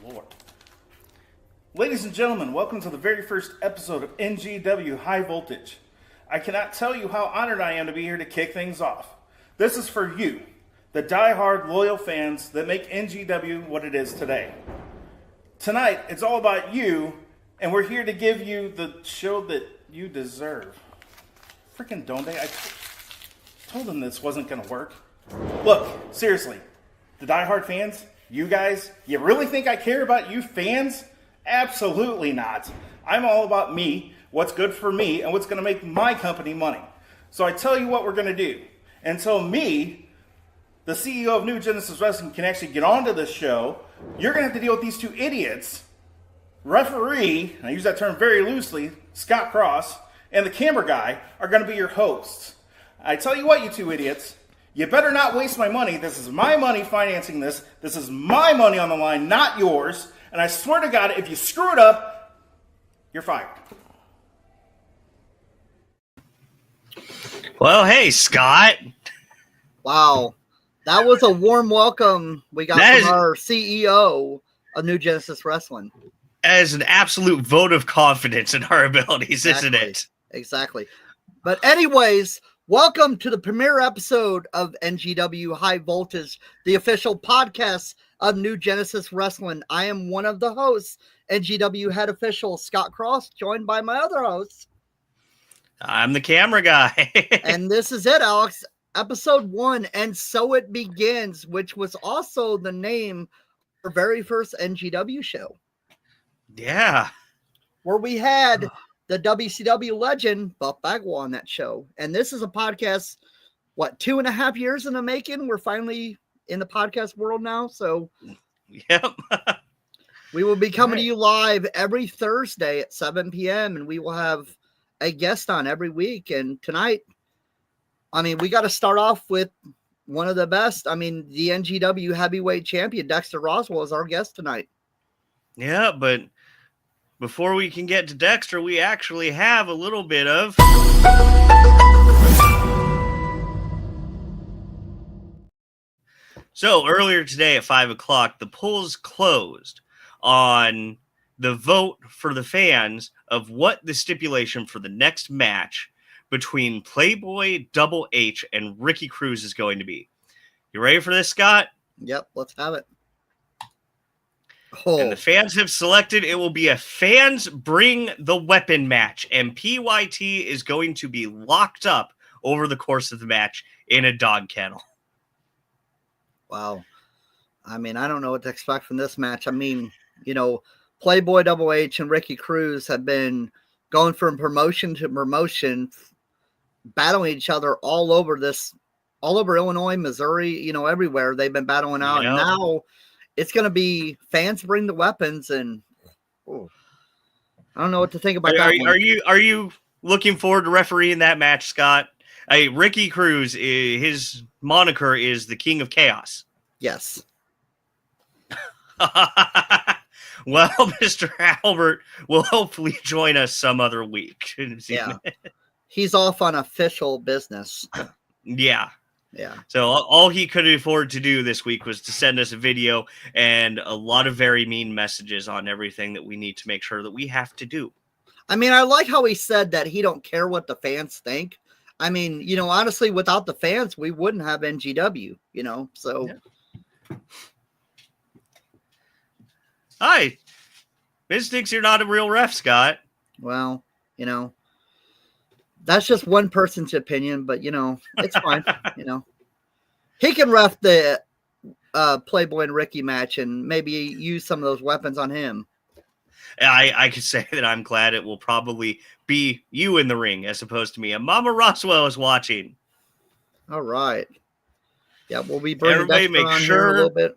Lord. Ladies and gentlemen, welcome to the very first episode of NGW High Voltage. I cannot tell you how honored I am to be here to kick things off. This is for you, the die-hard loyal fans that make NGW what it is today. Tonight, it's all about you, and we're here to give you the show that you deserve. Freaking Donde, I told them this wasn't going to work. Look, seriously, the die-hard fans, you guys, you really think I care about you fans? Absolutely not. I'm all about me, what's good for me, and what's going to make my company money. So I tell you what we're going to do. Until me, the CEO of New Genesis Wrestling, can actually get onto this show, you're going to have to deal with these two idiots, referee, and I use that term very loosely, Scott Cross, and the camera guy are going to be your hosts. I tell you what, you two idiots, you better not waste my money. This is my money financing this. This is my money on the line, not yours. And I swear to God, if you screw it up, you're fired. Well, hey, Scott. Wow. That was a warm welcome we got from our CEO of New Genesis Wrestling. As an absolute vote of confidence in our abilities, isn't it? Exactly. But anyways, welcome to the premiere episode of NGW High Voltage, the official podcast of New Genesis Wrestling. I am one of the hosts, NGW head official Scott Cross, joined by my other hosts. I'm the camera guy. And this is it, Alex. Episode 1, And So It Begins, which was also the name of our very first NGW show. Yeah. Where we had the WCW legend, Buff Bagwell, on that show. And this is a podcast, 2.5 years in the making? We're finally in the podcast world now. So, yep. We will be coming to you live every Thursday at 7 p.m. And we will have a guest on every week. And tonight, we got to start off with one of the best. The NGW heavyweight champion, Dexter Roswell, is our guest tonight. Yeah, but before we can get to Dexter, we actually have a little bit of... So earlier today at 5 o'clock, the polls closed on the vote for the fans of what the stipulation for the next match between Playboy Double H and Ricky Cruz is going to be. You ready for this, Scott? Yep, let's have it. And the fans have selected it will be a fans bring the weapon match, and PYT is going to be locked up over the course of the match in a dog kennel. Wow. I don't know what to expect from this match. Playboy Double H and Ricky Cruz have been going from promotion to promotion, battling each other all over Illinois, Missouri, everywhere. They've been battling out. And now it's going to be fans bring the weapons, and I don't know what to think about that. Are you looking forward to refereeing that match, Scott? Ricky Cruz, his moniker is the King of Chaos. Yes. Well, Mr. Albert will hopefully join us some other week. Yeah. He's off on official business. Yeah. Yeah. So all he could afford to do this week was to send us a video and a lot of very mean messages on everything that we need to make sure that we have to do. I like how he said that he don't care what the fans think. Honestly, without the fans, we wouldn't have NGW, so. Yeah. Hi. Miz thinks you're not a real ref, Scott. Well, that's just one person's opinion, but, it's fine. He can ref the Playboy and Ricky match and maybe use some of those weapons on him. I could say that I'm glad it will probably be you in the ring as opposed to me. And Mama Roswell is watching. All right. Yeah, we'll be bringing everybody Dexter on here a little bit.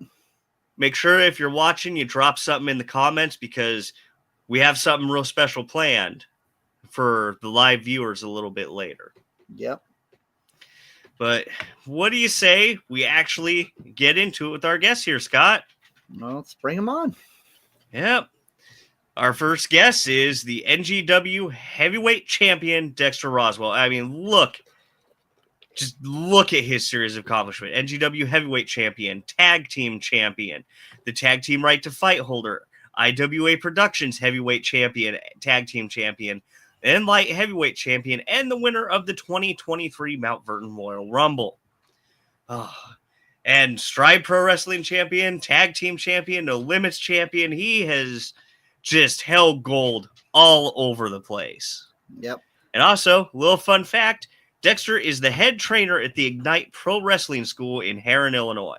Make sure if you're watching, you drop something in the comments because we have something real special planned for the live viewers a little bit later. Yep. But what do you say we actually get into it with our guests here, Scott? Well, let's bring them on. Yep. Our first guest is the NGW heavyweight champion, Dexter Roswell. Look, just look at his series of accomplishment. NGW Heavyweight Champion, Tag Team Champion, the Tag Team Right to Fight holder, IWA Productions Heavyweight Champion, Tag Team Champion, and Light Heavyweight Champion, and the winner of the 2023 Mount Vernon Royal Rumble. And Stride Pro Wrestling Champion, Tag Team Champion, No Limits Champion. He has just held gold all over the place. Yep. And also, little fun fact, Dexter is the head trainer at the Ignite Pro Wrestling School in Heron, Illinois.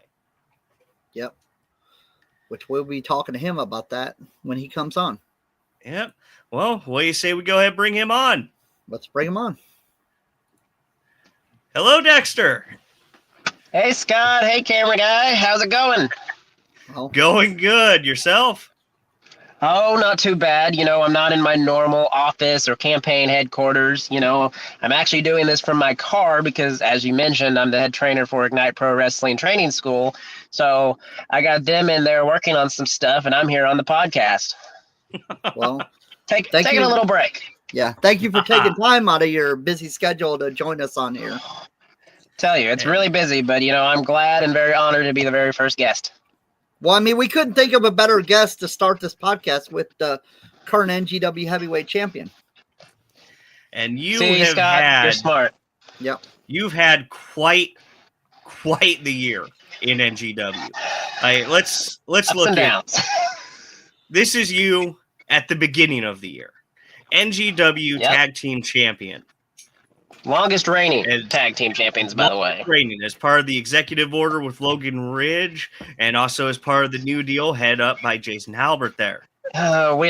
Yep. Which we'll be talking to him about that when he comes on. Yep. Well, what do you say we go ahead and bring him on? Let's bring him on. Hello, Dexter. Hey, Scott. Hey, camera guy. How's it going? Oh, Going good. Yourself? Oh, not too bad. You know, I'm not in my normal office or campaign headquarters. You know, I'm actually doing this from my car because, as you mentioned, I'm the head trainer for Ignite Pro Wrestling Training School. So I got them in there working on some stuff, and I'm here on the podcast. well, Taking you. a little break. Yeah. Thank you for taking time out of your busy schedule to join us on here. Tell you, it's really busy, but, you know, I'm glad and very honored to be the very first guest. Well, I mean, we couldn't think of a better guest to start this podcast with the current NGW Heavyweight Champion. And you See, have Scott, had, you're smart. Yep. You've had quite the year in NGW. Let's Ups look and at downs. this is you at the beginning of the year. NGW Yep. Tag Team Champion. Longest reigning And- tag team champions, by the way. Training as part of the executive order with Logan Ridge, and also as part of the New Deal head up by Jason Halbert there. We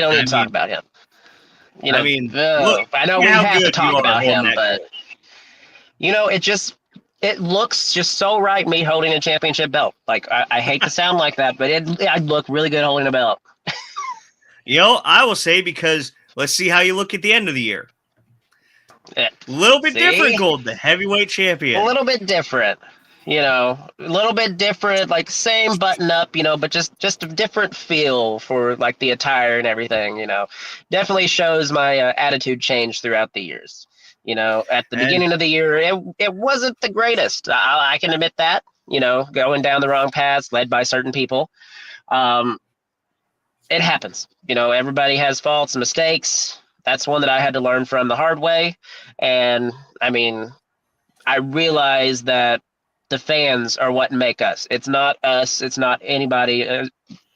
don't need I to talk mean- about him. You know, I mean, look I know we how have to good talk you are about holding him, that but gold. you know, it looks just so right. Me holding a championship belt. Like I hate to sound like that, but I'd look really good holding a belt. You know, I will say, because let's see how you look at the end of the year. Yeah. A little bit See? different gold, the heavyweight champion. A little bit different, you know, a little bit different, like same button up, you know, but just a different feel for like the attire and everything, you know. Definitely shows my attitude change throughout the years. You know, at the And- beginning of the year, it wasn't the greatest. I can admit that, you know, going down the wrong paths, led by certain people. It happens. You know, everybody has faults and mistakes. That's one that I had to learn from the hard way. And I mean, I realize that the fans are what make us. It's not us. It's not anybody.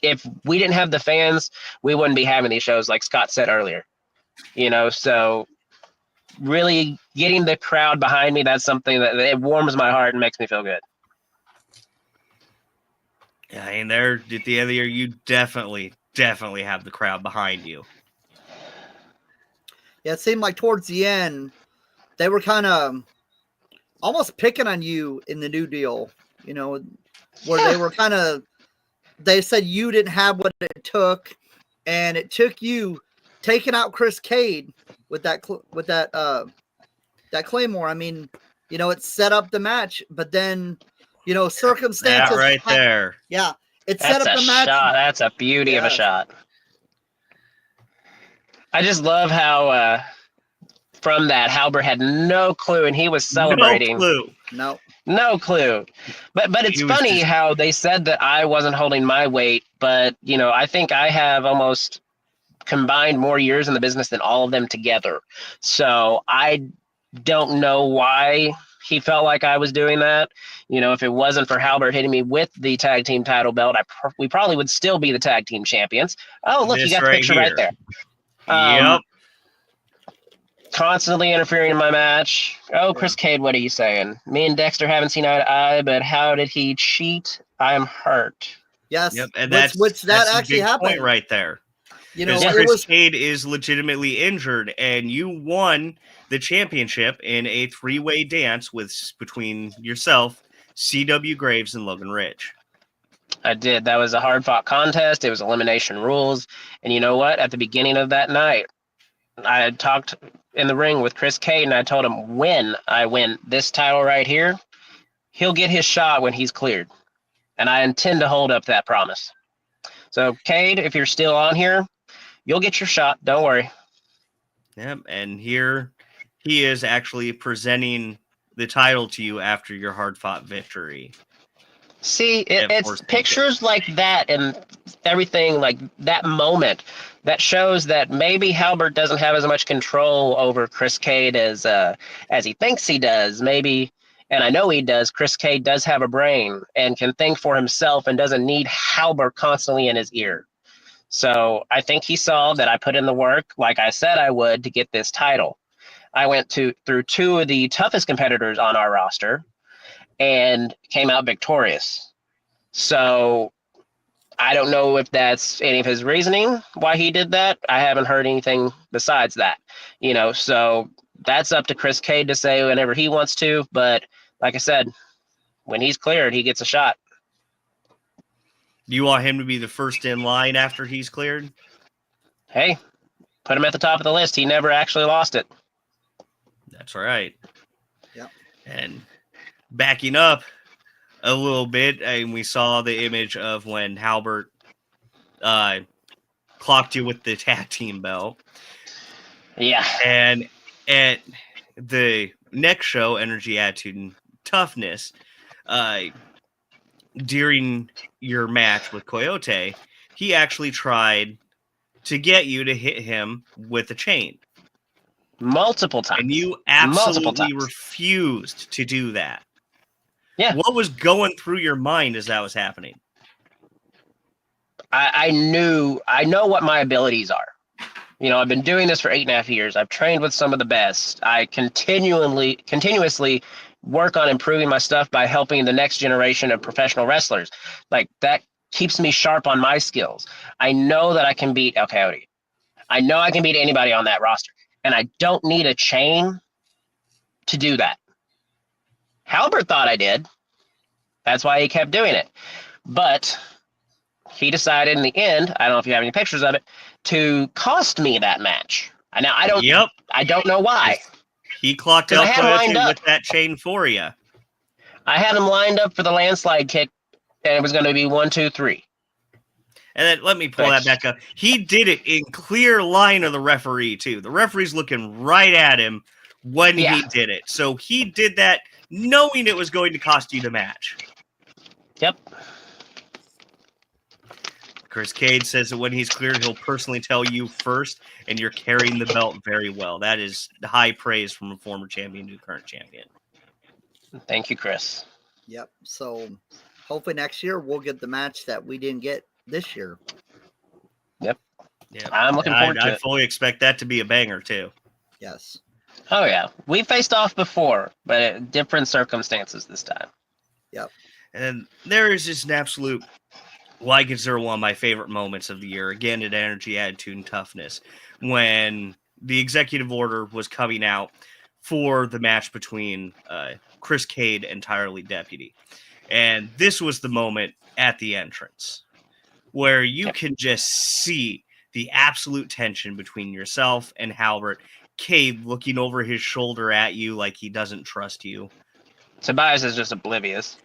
If we didn't have the fans, we wouldn't be having these shows, like Scott said earlier. You know, so really getting the crowd behind me, that's something that it warms my heart and makes me feel good. Yeah, and there at the end of the year, you definitely have the crowd behind you. Yeah, it seemed like towards the end, they were kind of almost picking on you in the New Deal, you know, where they were kind of, they said you didn't have what it took, and it took you taking out Chris Cade with that Claymore. I mean, you know, it set up the match, but then, you know, circumstances. That right there. Yeah, it That's set up a the match. shot. That's a beauty of a Yeah. shot. I just love how from that Halbert had no clue, and he was celebrating. No clue. No. No clue. But it's He was funny just- how they said that I wasn't holding my weight, but you know, I think I have almost combined more years in the business than all of them together. So I don't know why he felt like I was doing that. You know, if it wasn't for Halbert hitting me with the tag team title belt, we probably would still be the tag team champions. Oh, look, This you got the right picture here. right there. Yep. Constantly interfering in my match. Oh, Chris Cade, what are you saying? Me and Dexter haven't seen eye to eye, but how did he cheat? I'm hurt. Yes. Yep. And which that that's a actually big happened. point right there. You know, Because it Chris was Cade is legitimately injured, and you won the championship in a three-way dance between yourself, C.W. Graves, and Logan Ridge. I did. That was a hard-fought contest. It was elimination rules. And you know what? At the beginning of that night, I had talked in the ring with Chris Cade, and I told him, when I win this title right here, he'll get his shot when he's cleared. And I intend to hold up that promise. So, Cade, if you're still on here, you'll get your shot. Don't worry. Yep. And here he is actually presenting the title to you after your hard-fought victory. See, it's pictures like that and everything, like that moment, that shows that maybe Halbert doesn't have as much control over Chris Cade as he thinks he does. Maybe, and I know he does. Chris Cade does have a brain and can think for himself and doesn't need Halbert constantly in his ear. So I think he saw that I put in the work, like I said I would, to get this title. I went through two of the toughest competitors on our roster and came out victorious. So I don't know if that's any of his reasoning why he did that. I haven't heard anything besides that, so that's up to Chris Cade to say whenever he wants to. But like I said, when he's cleared, he gets a shot. Do you want him to be the first in line after he's cleared? Hey, put him at the top of the list. He never actually lost it. That's right. Yep. And backing up a little bit, and we saw the image of when Halbert clocked you with the tag team belt. Yeah. And at the next show, Energy, Attitude, and Toughness, during your match with Coyote, he actually tried to get you to hit him with a chain. Multiple times. And you absolutely refused to do that. Yeah. What was going through your mind as that was happening? I know what my abilities are. I've been doing this for 8.5 years. I've trained with some of the best. I continuously work on improving my stuff by helping the next generation of professional wrestlers. Like, that keeps me sharp on my skills. I know that I can beat El Coyote. I know I can beat anybody on that roster. And I don't need a chain to do that. Halbert thought I did. That's why he kept doing it. But he decided in the end, I don't know if you have any pictures of it, to cost me that match. Now I don't know why. He clocked El Coyote with that chain for you. I had him lined up for the landslide kick, and it was going to be 1, 2, 3. And then let me pull that back up. He did it in clear line of the referee, too. The referee's looking right at him when he did it. So he did that knowing it was going to cost you the match. Yep. Chris Cade says that when he's cleared, he'll personally tell you first, and you're carrying the belt very well. That is high praise from a former champion to a current champion. Thank you, Chris. Yep. So hopefully next year we'll get the match that we didn't get this year. Yep. Yeah, I'm looking forward to it. I fully expect that to be a banger, too. Yes. Oh, yeah. We faced off before, but in different circumstances this time. Yep. And there is just an absolute, well, I consider one of my favorite moments of the year, again, at Energy, Attitude, and Toughness, when the executive order was coming out for the match between Chris Cade and Tirely Deputy. And this was the moment at the entrance where you can just see the absolute tension between yourself and Halbert. Cade looking over his shoulder at you like he doesn't trust you. Tobias is just oblivious.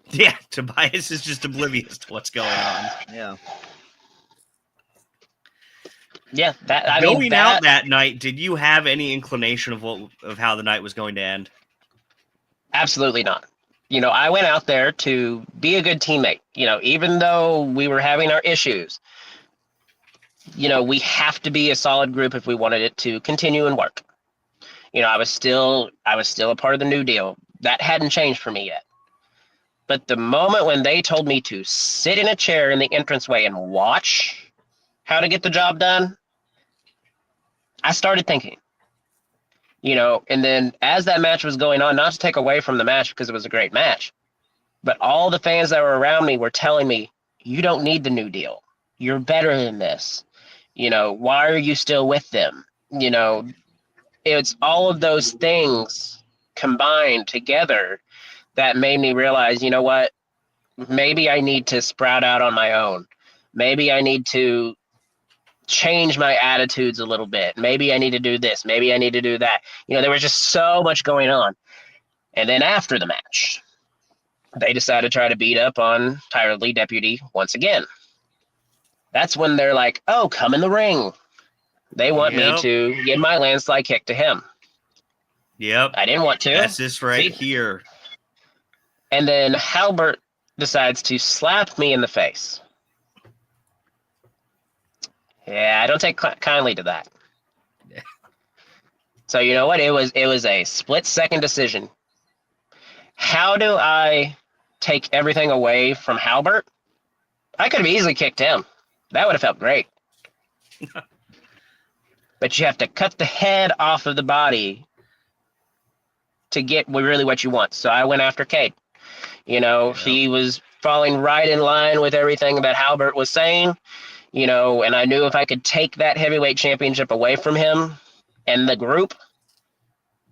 Yeah, Tobias is just oblivious to what's going on. Yeah. Yeah, going out that night, did you have any inclination of how the night was going to end? Absolutely not. I went out there to be a good teammate. Even though we were having our issues, we have to be a solid group if we wanted it to continue and work. I was still a part of the New Deal. That hadn't changed for me yet. But the moment when they told me to sit in a chair in the entranceway and watch how to get the job done, I started thinking. And then as that match was going on, not to take away from the match because it was a great match, but all the fans that were around me were telling me, you don't need the New Deal. You're better than this. Why are you still with them? It's all of those things combined together that made me realize, you know what? Maybe I need to sprout out on my own. Maybe I need to change my attitudes a little bit. Maybe I need to do this. Maybe I need to do that. There was just so much going on. And then after the match, they decided to try to beat up on Tirely Deputy once again. That's when they're like, oh, come in the ring. They want me to give my landslide kick to him. Yep. I didn't want to. That's this right See? here. And then Halbert decides to slap me in the face. Yeah, I don't take kindly to that. So you know what? It was a split-second decision. How do I take everything away from Halbert? I could have easily kicked him. That would have felt great. But you have to cut the head off of the body to get really what you want. So I went after Cade. He was falling right in line with everything that Halbert was saying, and I knew if I could take that heavyweight championship away from him and the group,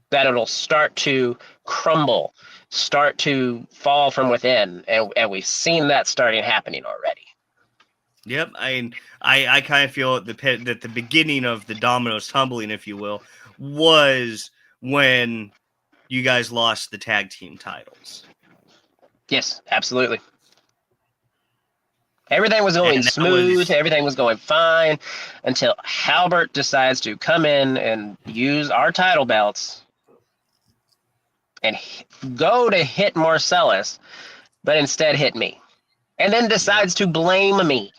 that it'll start to crumble, start to fall from within. And we've seen that starting happening already. Yep. I kind of feel that the beginning of the dominoes tumbling, if you will, was when you guys lost the tag team titles. Yes, absolutely. Everything was going smooth. Everything was going fine until Halbert decides to come in and use our title belts and go to hit Marcellus, but instead hit me. And then decides to blame me.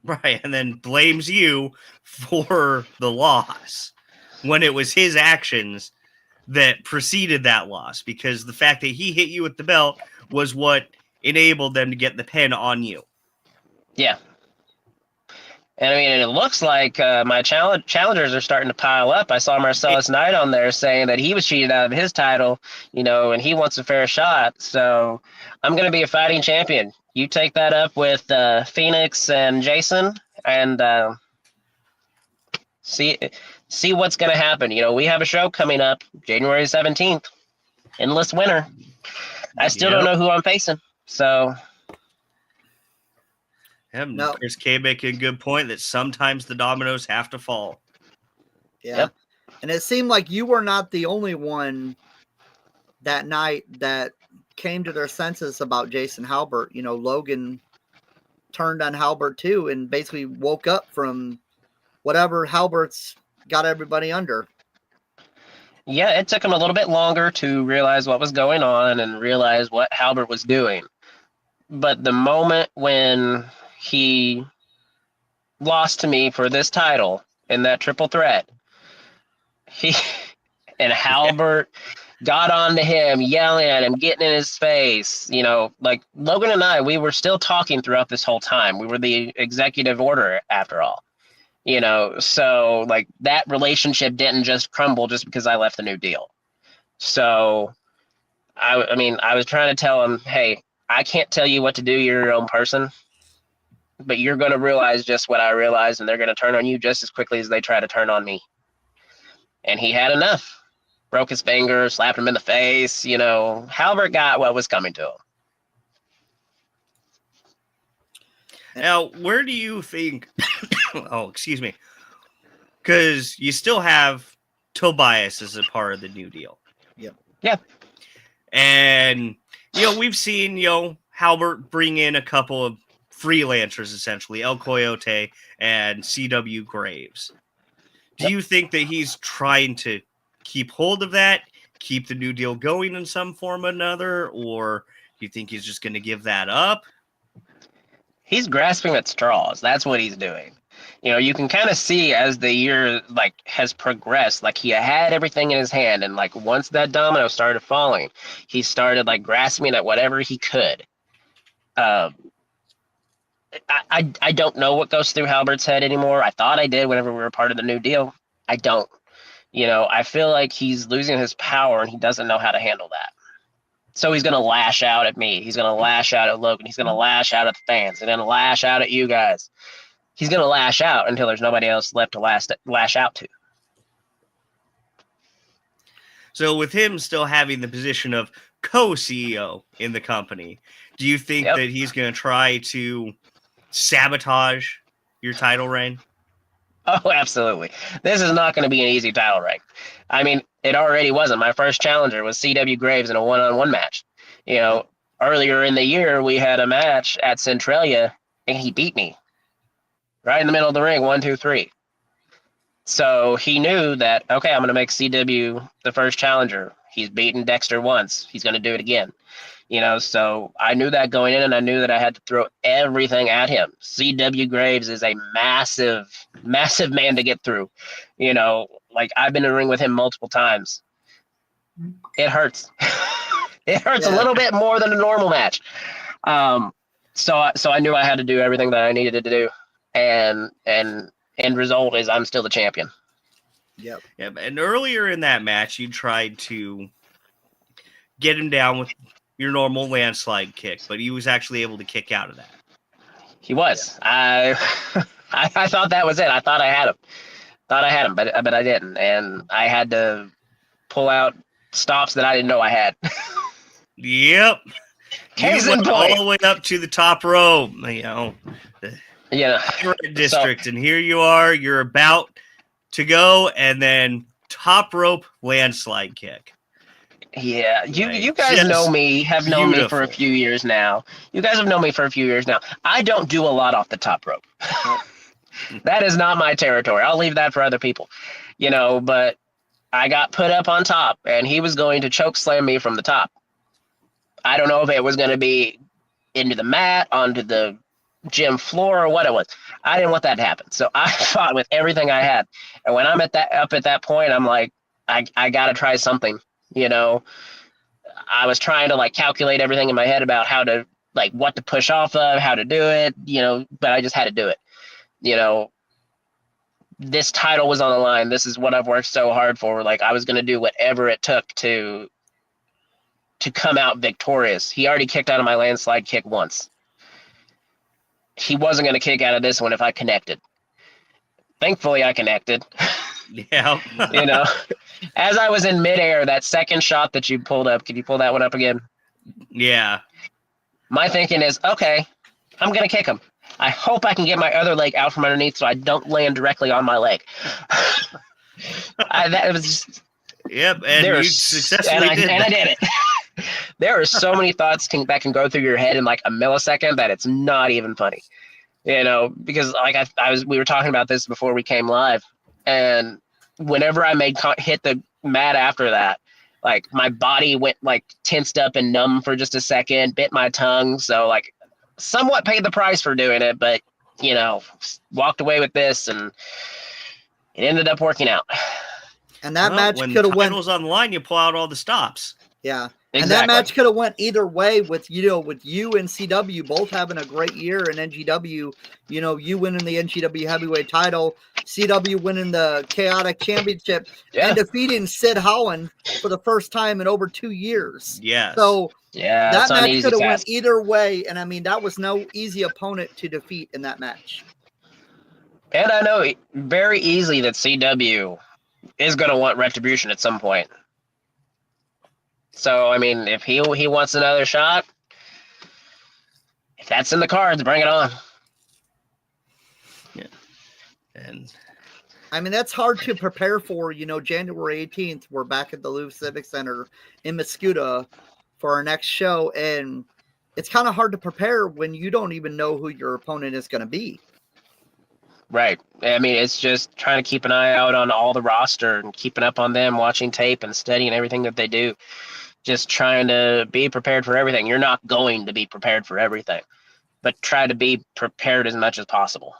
Right, and then blames you for the loss when it was his actions that preceded that loss, because the fact that he hit you with the belt was what enabled them to get the pin on you. Yeah. And I mean, it looks like my challengers are starting to pile up. I saw Marcellus Knight on there saying that he was cheated out of his title, and he wants a fair shot. So I'm going to be a fighting champion. You take that up with Phoenix and Jason, and see what's going to happen. We have a show coming up January 17th, Endless Winter. I still don't know who I'm facing. So. No. Chris K making a good point that sometimes the dominoes have to fall. Yeah. Yep. And it seemed like you were not the only one that night that came to their senses about Jason Halbert. Logan turned on Halbert too and basically woke up from whatever Halbert's got everybody under. Yeah, it took him a little bit longer to realize what was going on and realize what Halbert was doing. But the moment when he lost to me for this title in that triple threat, Halbert got onto him, yelling at him, getting in his face. Like Logan and I, we were still talking throughout this whole time. We were the executive order after all. So like that relationship didn't just crumble just because I left the New Deal. So I mean, I was trying to tell him, hey, I can't tell you what to do. You're your own person, but you're going to realize just what I realized, and they're going to turn on you just as quickly as they try to turn on me. And he had enough. Broke his finger, slapped him in the face. Halbert got what was coming to him. Now, where do you think... oh, excuse me. Because you still have Tobias as a part of the New Deal. Yep. Yeah. And, we've seen, Halbert bring in a couple of freelancers, essentially, El Coyote and CW Graves. Do you think that he's trying to keep hold of that, keep the New Deal going in some form or another, or do you think he's just going to give that up? He's grasping at straws. That's what he's doing. You can kind of see as the year has progressed, he had everything in his hand, and once that domino started falling, he started grasping at whatever he could. I don't know what goes through Halbert's head anymore. I thought I did whenever we were part of the New Deal. I don't. I feel like he's losing his power and he doesn't know how to handle that. So he's going to lash out at me. He's going to lash out at Logan. He's going to lash out at the fans. He's going to lash out at you guys. He's going to lash out until there's nobody else left to lash out to. So with him still having the position of co-CEO in the company, do you think that he's going to try to sabotage your title reign? Oh, absolutely. This is not going to be an easy title reign. I mean, it already wasn't. My first challenger was CW Graves in a one-on-one match. Earlier in the year, we had a match at Centralia, and he beat me. Right in the middle of the ring, 1, 2, 3. So he knew that, okay, I'm going to make CW the first challenger. He's beaten Dexter once. He's going to do it again. So I knew that going in, and I knew that I had to throw everything at him. CW Graves is a massive, massive man to get through. Like I've been in the ring with him multiple times. It hurts. It hurts a little bit more than a normal match. So I knew I had to do everything that I needed to do, and end result is I'm still the champion. Yep. Yeah, and earlier in that match, you tried to get him down with your normal landslide kick, but he was actually able to kick out of that. He was. I thought that was it. I thought I had him. But I didn't, and I had to pull out stops that I didn't know I had. Yep. Case You in went point. all the way up to the top row, Yeah. red district, and here you are. You're about to go, and then top rope landslide kick. Yeah, you Like, guys just know me, have known me for a beautiful. few years now. You guys have known me for a few years now. I don't do a lot off the top rope. That is not my territory. I'll leave that for other people. But I got put up on top, and he was going to choke slam me from the top. I don't know if it was going to be into the mat, onto the gym floor, or what it was. I didn't want that to happen. So I fought with everything I had. And when I'm up at that point, I'm like, I got to try something. I was trying to like calculate everything in my head about how to like what to push off of, how to do it, but I just had to do it. This title was on the line. This is what I've worked so hard for. Like I was going to do whatever it took to come out victorious. He already kicked out of my landslide kick once. He wasn't going to kick out of this one if I connected. Thankfully, I connected. Yeah. As I was in midair, that second shot that you pulled up, could you pull that one up again? Yeah. My thinking is, okay, I'm going to kick him. I hope I can get my other leg out from underneath so I don't land directly on my leg. That was just, Yep, and you successfully did and that. I did it. There are so many thoughts that can go through your head in like a millisecond that it's not even funny. Because like we were talking about this before we came live, and whenever I hit the mat after that, like my body went like tensed up and numb for just a second, bit my tongue. So like somewhat paid the price for doing it, but walked away with this, and it ended up working out. And that Well, match when could have the went. title's on the line, you pull out all the stops. Yeah. Exactly. And that match could have went either way with you and CW both having a great year in NGW. You winning the NGW heavyweight title, CW winning the Chaotic Championship, and defeating Sid Holland for the first time in over 2 years. Yes. So that match could have went task. either way. And I mean, that was no easy opponent to defeat in that match. And I know very easily that CW is going to want retribution at some point. So, I mean, if he wants another shot, if that's in the cards, bring it on. Yeah. And I mean, that's hard to prepare for. January 18th, we're back at the Louvre Civic Center in Mascoutah for our next show. And it's kind of hard to prepare when you don't even know who your opponent is going to be. Right. I mean, it's just trying to keep an eye out on all the roster and keeping up on them, watching tape and studying everything that they do. Just trying to be prepared for everything. You're not going to be prepared for everything, but try to be prepared as much as possible.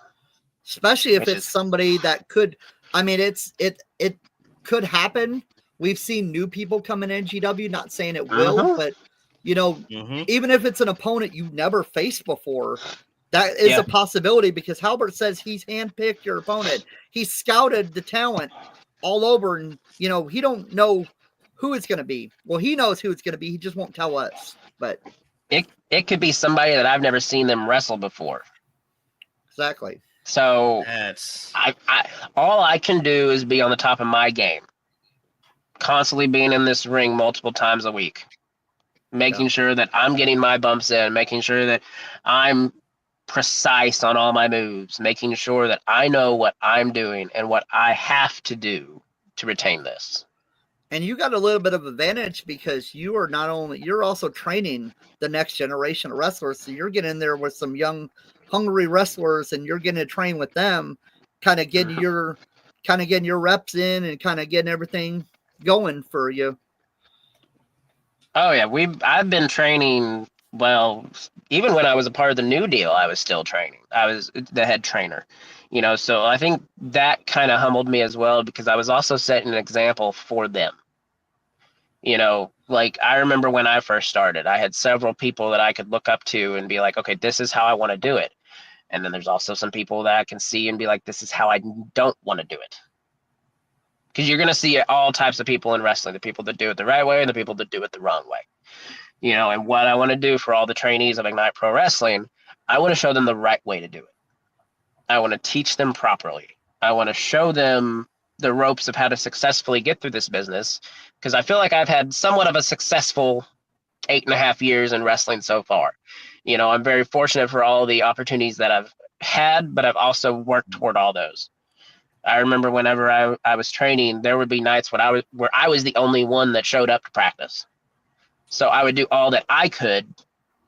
Especially if it's somebody that could, I mean, it could happen. We've seen new people come in NGW, not saying it will, but even if it's an opponent you've never faced before, that is a possibility, because Halbert says he's handpicked your opponent. He scouted the talent all over, and he don't know who it's going to be. Well, he knows who it's going to be. He just won't tell us. But it could be somebody that I've never seen them wrestle before. Exactly. So that's all I can do is be on the top of my game, constantly being in this ring multiple times a week, making sure that I'm getting my bumps in, making sure that I'm precise on all my moves, making sure that I know what I'm doing and what I have to do to retain this. And you got a little bit of advantage because you're also training the next generation of wrestlers. So you're getting in there with some young, hungry wrestlers, and you're getting to train with them, kind of getting your kind of getting your reps in and kind of getting everything going for you? Oh yeah, I've been training. Well, even when I was a part of the New Deal, I was still training. I was the head trainer, so I think that kind of humbled me as well, because I was also setting an example for them. Like I remember when I first started, I had several people that I could look up to and be like, okay, this is how I want to do it. And then there's also some people that I can see and be like, this is how I don't want to do it. Because you're going to see all types of people in wrestling, the people that do it the right way and the people that do it the wrong way. And what I want to do for all the trainees of Ignite Pro Wrestling, I want to show them the right way to do it. I want to teach them properly. I want to show them the ropes of how to successfully get through this business, because I feel like I've had somewhat of a successful 8.5 years in wrestling so far. I'm very fortunate for all the opportunities that I've had, but I've also worked toward all those. I remember whenever I was training, there would be nights where I was the only one that showed up to practice. So I would do all that I could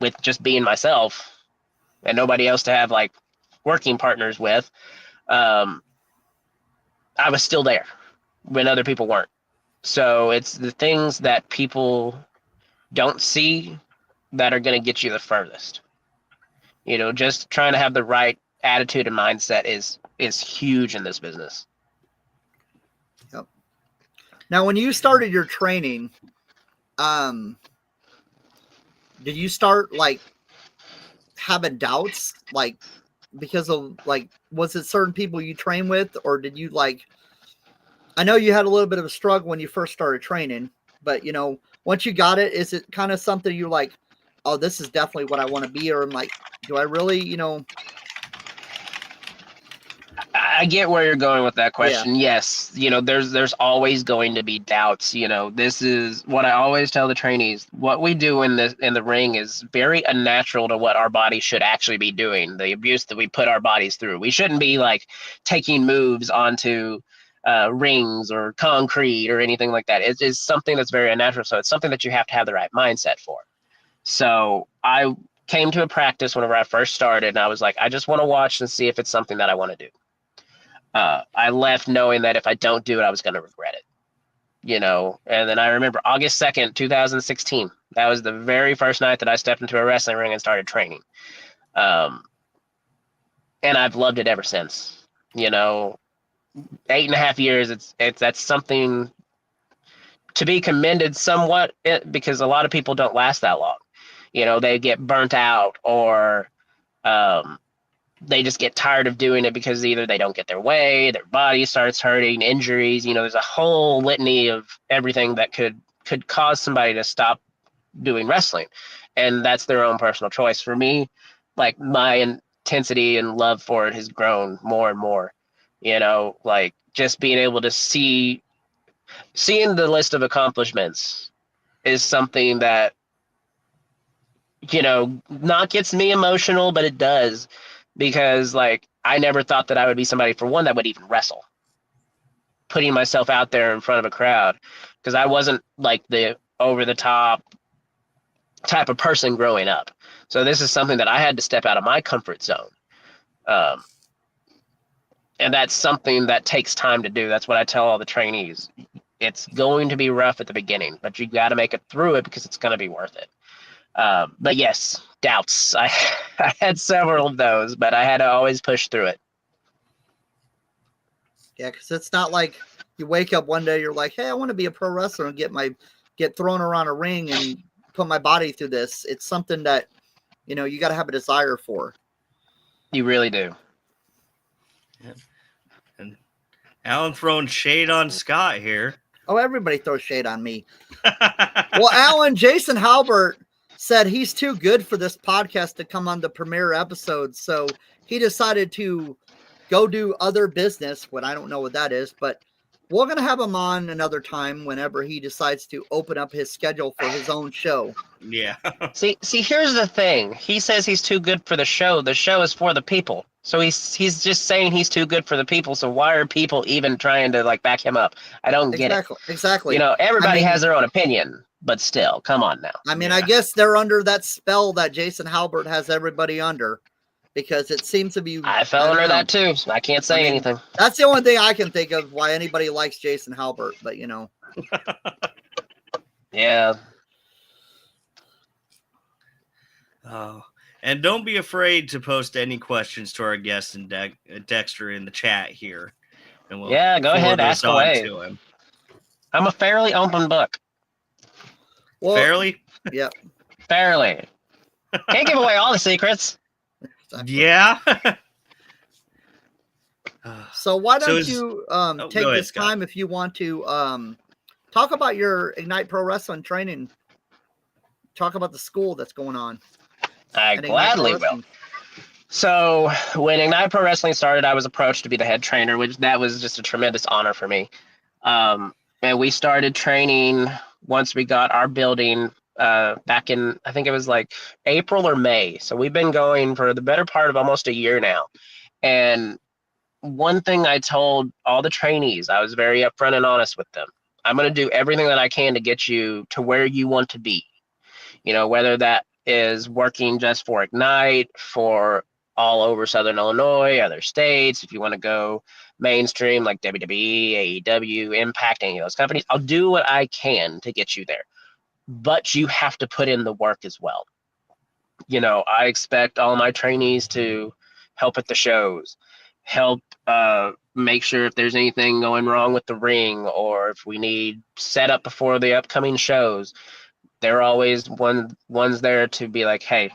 with just being myself and nobody else to have like working partners with. I was still there when other people weren't. So it's the things that people don't see that are going to get you the furthest. Just trying to have the right attitude and mindset is huge in this business. Yep. Now, when you started your training, did you start like having doubts, like because of like, was it certain people you train with, or did you like? I know you had a little bit of a struggle when you first started training, but once you got it, is it kind of something you're like, oh, this is definitely what I want to be, or I'm like, do I really, I get where you're going with that question. Yeah. Yes, there's always going to be doubts. This is what I always tell the trainees. What we do in the ring is very unnatural to what our body should actually be doing. The abuse that we put our bodies through. We shouldn't be like taking moves onto rings or concrete or anything like that. It is something that's very unnatural. So it's something that you have to have the right mindset for. So I came to a practice whenever I first started, and I was like, I just want to watch and see if it's something that I want to do. I left knowing that if I don't do it, I was going to regret it, and then I remember August 2nd, 2016, that was the very first night that I stepped into a wrestling ring and started training. And I've loved it ever since. 8.5 years, that's something to be commended somewhat, because a lot of people don't last that long. They get burnt out, or they just get tired of doing it because either they don't get their way, their body starts hurting, injuries. There's a whole litany of everything that could cause somebody to stop doing wrestling, and that's their own personal choice. For me, like, my intensity and love for it has grown more and more. Like, just being able to seeing the list of accomplishments is something that not gets me emotional, but it does. Because, like, I never thought that I would be somebody, for one, that would even wrestle. Putting myself out there in front of a crowd. Because I wasn't, like, the over-the-top type of person growing up. So this is something that I had to step out of my comfort zone. And that's something that takes time to do. That's what I tell all the trainees. It's going to be rough at the beginning, but you got to make it through it, because it's going to be worth it. But yes, doubts. I had several of those, but I had to always push through it. Yeah, because it's not like you wake up one day, you're like, hey, I want to be a pro wrestler and get thrown around a ring and put my body through this. It's something that, you got to have a desire for. You really do. Yeah. And Alan throwing shade on Scott here. Oh, everybody throws shade on me. Well, Alan, Jason Halbert said he's too good for this podcast to come on the premiere episode. So he decided to go do other business, what I don't know what that is, but we're going to have him on another time whenever he decides to open up his schedule for his own show. Yeah. See, here's the thing. He says he's too good for the show. The show is for the people. So he's just saying he's too good for the people. So why are people even trying to, like, back him up? I don't get it. Exactly. Everybody has their own opinion, but still, come on now. I mean, I guess they're under that spell that Jason Halbert has everybody under. because it seems to be. I fell under that too. So I can't say anything. That's the only thing I can think of why anybody likes Jason Halbert, but you know. Yeah. Oh, and don't be afraid to post any questions to our guest and Dexter in the chat here, and we'll Go ahead, ask away. to him. I'm a fairly open book. Well, Fairly? Yeah. Fairly. Can't give away all the secrets. Yeah. So why don't So you take go ahead, this Scott. time if you want to talk about your Ignite Pro Wrestling training. Talk about the school that's going on. I gladly will. So when Ignite Pro Wrestling started, I was approached to be the head trainer, which that was just a tremendous honor for me. And we started training once we got our building back in, I think it was like April or May. So we've been going for the better part of almost a year now. And one thing I told all the trainees, I was very upfront and honest with them. I'm going to do everything that I can to get you to where you want to be. You know, whether that is working just for Ignite, for all over Southern Illinois, other states, if you want to go mainstream like WWE, AEW, Impact, any of those companies, I'll do what I can to get you there. But you have to put in the work as well. You know, I expect all my trainees to help at the shows, help make sure if there's anything going wrong with the ring, or if we need setup before the upcoming shows. They're always ones there to be like, hey,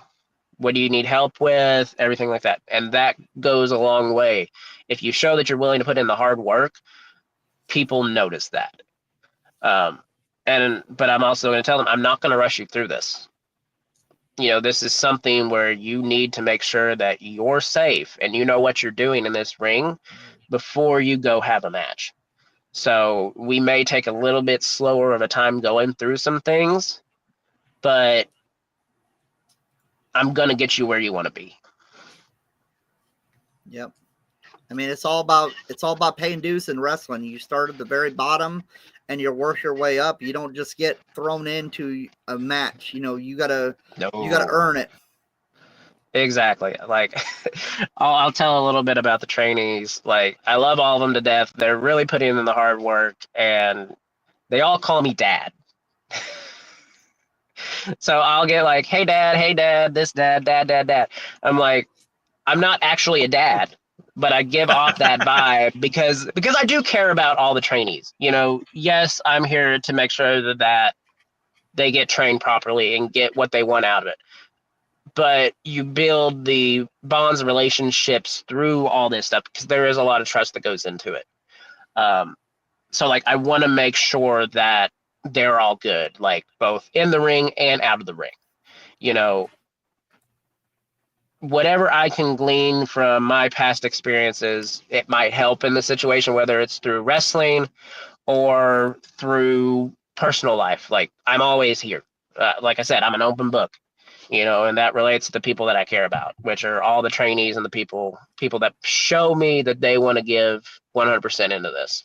what do you need help with? Everything like that. And that goes a long way. If you show that you're willing to put in the hard work, people notice that. But I'm also going to tell them, I'm not going to rush you through this. You know, this is something where you need to make sure that you're safe and you know what you're doing in this ring before you go have a match. So we may take a little bit slower of a time going through some things, but I'm going to get you where you want to be. Yep. I mean, it's all about paying dues in wrestling. You start at the very bottom and you work your way up. You don't just get thrown into a match. You know, you gotta earn it. Exactly. Like, I'll tell a little bit about the trainees. Like, I love all of them to death. They're really putting in the hard work, and they all call me Dad. So I'll get like, hey, Dad, this dad, Dad. I'm like, I'm not actually a dad, but I give off that vibe because I do care about all the trainees. You know, yes, I'm here to make sure that they get trained properly and get what they want out of it. But you build the bonds and relationships through all this stuff because there is a lot of trust that goes into it. So like, I want to make sure that they're all good, like both in the ring and out of the ring. You know, whatever I can glean from my past experiences, it might help in the situation, whether it's through wrestling or through personal life. Like, I'm always here. Like I said, I'm an open book, you know, and that relates to the people that I care about, which are all the trainees and the people that show me that they want to give 100% into this.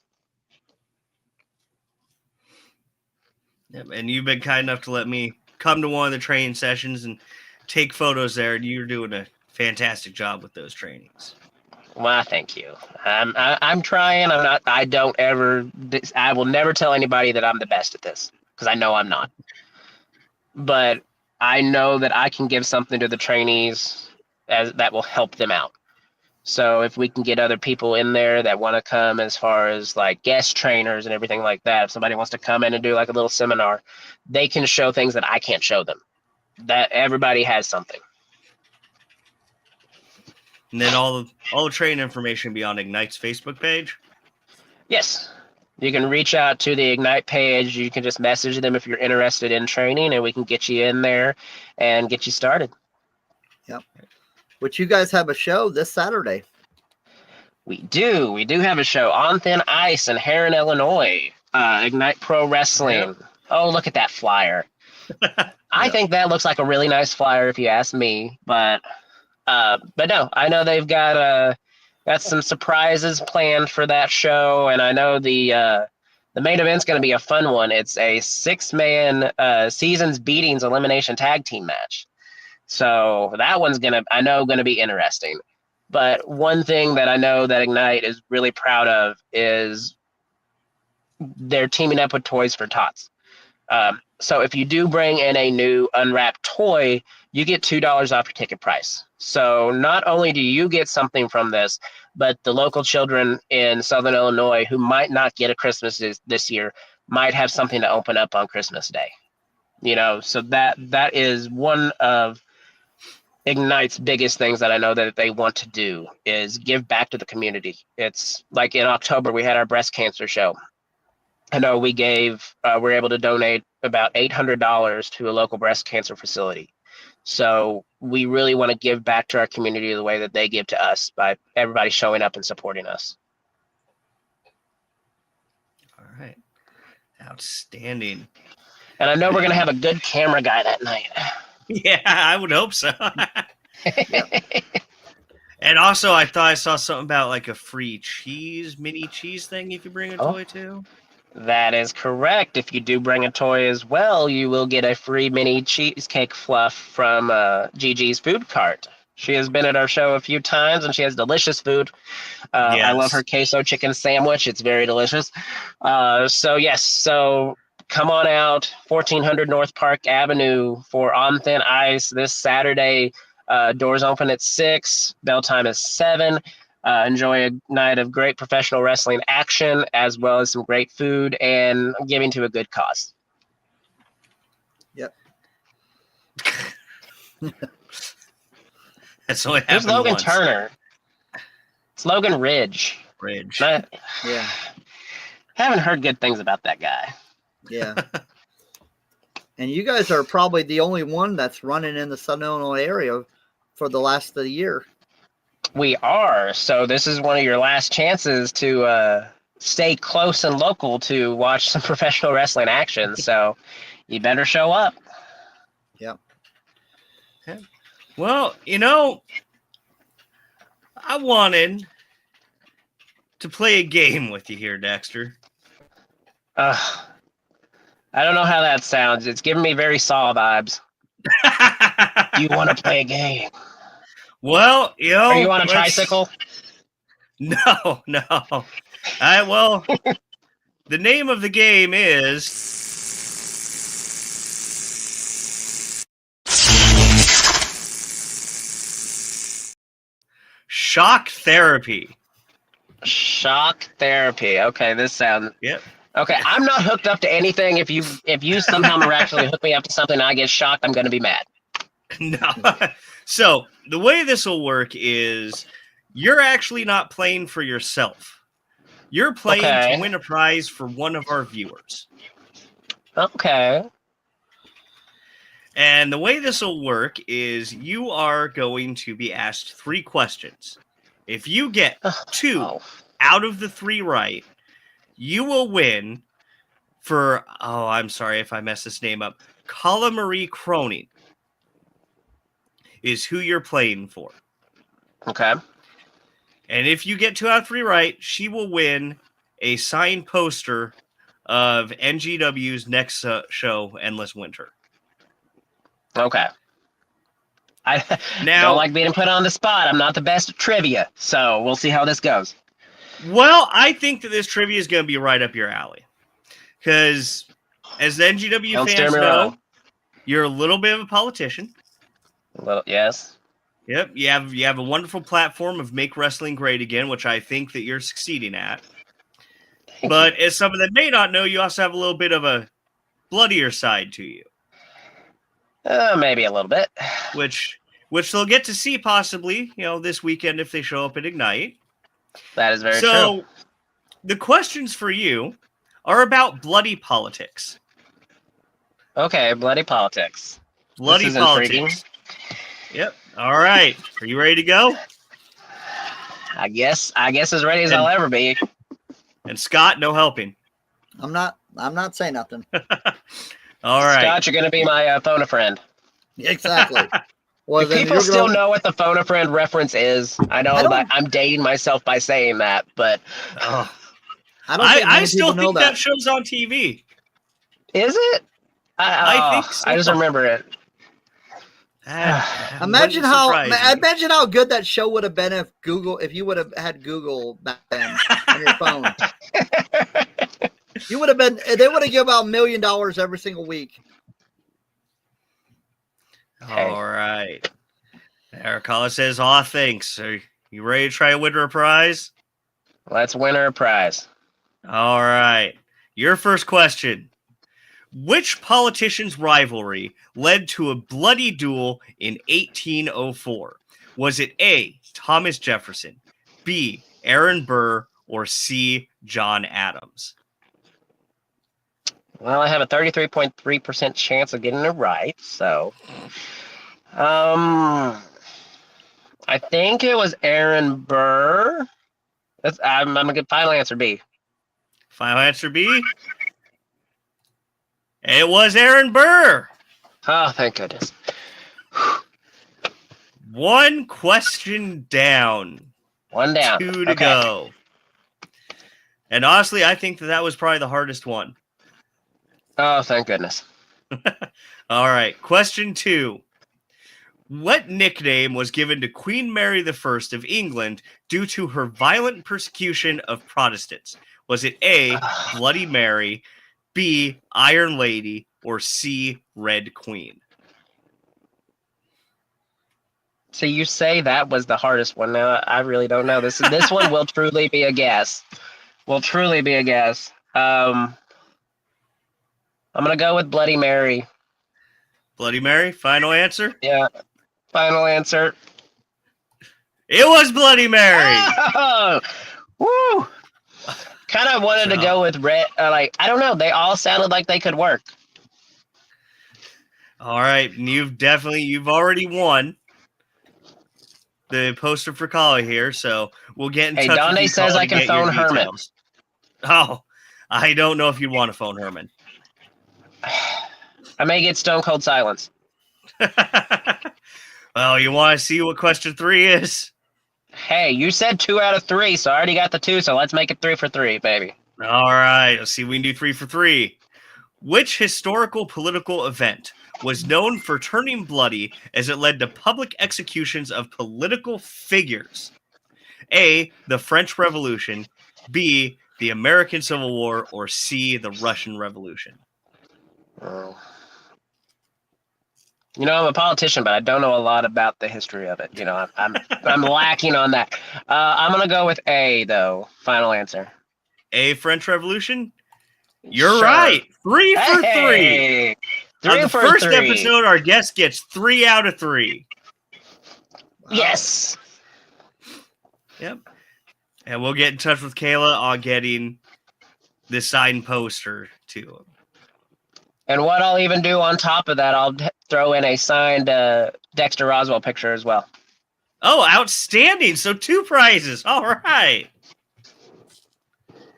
And you've been kind enough to let me come to one of the training sessions and take photos there, and you're doing a fantastic job with those trainings. Well, thank you. I'm trying. I'm not. I will never tell anybody that I'm the best at this because I know I'm not. But I know that I can give something to the trainees that will help them out. So if we can get other people in there that want to come as far as like guest trainers and everything like that, if somebody wants to come in and do like a little seminar, they can show things that I can't show them. That everybody has something. And then all the training information be on Ignite's Facebook page? Yes. You can reach out to the Ignite page. You can just message them if you're interested in training, and we can get you in there and get you started. Yep. Which you guys have a show this Saturday. We do. We do have a show on Thin Ice in Heron, Illinois. Ignite Pro Wrestling. Yeah. Oh, look at that flyer. I think that looks like a really nice flyer if you ask me. But no, I know they've got some surprises planned for that show, and I know the main event's going to be a fun one. It's a 6-man Seasons Beatings elimination tag team match. So that one's gonna be interesting. But one thing that I know that Ignite is really proud of is they're teaming up with Toys for Tots. So if you do bring in a new unwrapped toy, you get $2 off your ticket price. So not only do you get something from this, but the local children in Southern Illinois who might not get a Christmas this year might have something to open up on Christmas Day. So that is one of Ignite's biggest things that I know that they want to do is give back to the community. It's like in October, we had our breast cancer show. I know we were able to donate about $800 to a local breast cancer facility. So we really want to give back to our community the way that they give to us by everybody showing up and supporting us. All right. Outstanding. And I know we're going to have a good camera guy that night. Yeah, I would hope so. And also, I thought I saw something about like a free mini cheese thing if you bring a toy too. That is correct. If you do bring a toy as well, you will get a free mini cheesecake fluff from Gigi's Food Cart. She has been at our show a few times, and she has delicious food. Yes. I love her queso chicken sandwich. It's very delicious. So come on out, 1400 North Park Avenue for On Thin Ice this Saturday. Doors open at 6. Bell time is 7. Enjoy a night of great professional wrestling action, as well as some great food and giving to a good cause. Yep. That's only Who's happened Logan once. Turner? It's Logan Ridge. Yeah. Haven't heard good things about that guy. Yeah. And you guys are probably the only one that's running in the Southern Illinois area for the last of the year. We are. So this is one of your last chances to stay close and local to watch some professional wrestling action. So you better show up. Yep. Okay. Well, I wanted to play a game with you here, Dexter. I don't know how that sounds. It's giving me very Saw vibes. Do you want to play a game? Well, Are you on a tricycle? No. All right, well, the name of the game is Shock Therapy. Shock Therapy. Okay, this sounds... Yep. Okay, I'm not hooked up to anything. If you somehow miraculously hook me up to something and I get shocked, I'm going to be mad. No. So the way this will work is you're actually not playing for yourself. You're playing to win a prize for one of our viewers. Okay. And the way this will work is you are going to be asked 3 questions. If you get 2 out of the 3 right, you will win for, I'm sorry if I mess this name up, Kala Marie Cronin is who you're playing for. Okay. And if you get 2 out of 3 right, she will win a signed poster of NGW's next show, Endless Winter. Okay. I don't like being put on the spot. I'm not the best at trivia, so we'll see how this goes. Well, I think that this trivia is going to be right up your alley. Because as the NGW fans know, you're a little bit of a politician. Well, yes. Yep, you have a wonderful platform of Make Wrestling Great Again, which I think that you're succeeding at. But as someone that may not know, you also have a little bit of a bloodier side to you. Maybe a little bit. Which they'll get to see possibly, this weekend if they show up at Ignite. That is very true. So, the questions for you are about bloody politics. Okay, bloody politics. Bloody politics. Intriguing. Yep. All right. Are you ready to go? I guess as ready as I'll ever be. And Scott, no helping. I'm not saying nothing. All right. Scott, you're going to be my phone a friend. Exactly. Well, do people still know what the phone a friend reference is? I know that I'm dating myself by saying that, but I still think that show's on TV. Is it? I think so. I just remember it. Imagine wouldn't surprise me. imagine how good that show would have been if you would have had Google back then on your phone. You would have been. They would have given out $1 million every single week. All right. Arakawa says, "Aw, thanks. Are you ready to try to win her a prize?" Let's win her a prize. All right. Your first question. Which politician's rivalry led to a bloody duel in 1804? Was it A, Thomas Jefferson, B, Aaron Burr, or C, John Adams? Well, I have a 33.3% chance of getting it right, so I think it was Aaron Burr. I'm gonna get final answer B. Final answer B? It was Aaron Burr. Oh, thank goodness. One question down. One down. 2 to go. And honestly, I think that was probably the hardest one. Oh, thank goodness. All right. Question 2. What nickname was given to Queen Mary I of England due to her violent persecution of Protestants? Was it A, Bloody Mary, B, Iron Lady, or C, Red Queen? So you say that was the hardest one. Now I really don't know. This one will truly be a guess. I'm gonna go with Bloody Mary. Bloody Mary, final answer? Yeah, final answer. It was Bloody Mary. Oh, woo! Kind of wanted to go with red. I don't know. They all sounded like they could work. All right, and you've already won the poster for Kali here, so we'll get in touch. Hey, Donde says I can phone Herman. Oh, I don't know if you'd want to phone Herman. I may get stone cold silence. Well, you want to see what question 3 is? Hey, you said 2 out of 3, so I already got the 2, so let's make it 3 for 3, baby. All right, let's see if we can do 3 for 3. Which historical political event was known for turning bloody as it led to public executions of political figures? A, the French Revolution, B, the American Civil War, or C, the Russian Revolution? You know, I'm a politician, but I don't know a lot about the history of it. You know, I'm lacking on that. I'm gonna go with A, though. Final answer. A, French Revolution. You're right. 3 for 3. On the first episode, our guest gets 3 out of 3. Yes. Yep. And we'll get in touch with Kayla on getting the signed poster to him. And what I'll even do on top of that, I'll throw in a signed Dexter Roswell picture as well. Oh, outstanding. So 2 prizes. All right.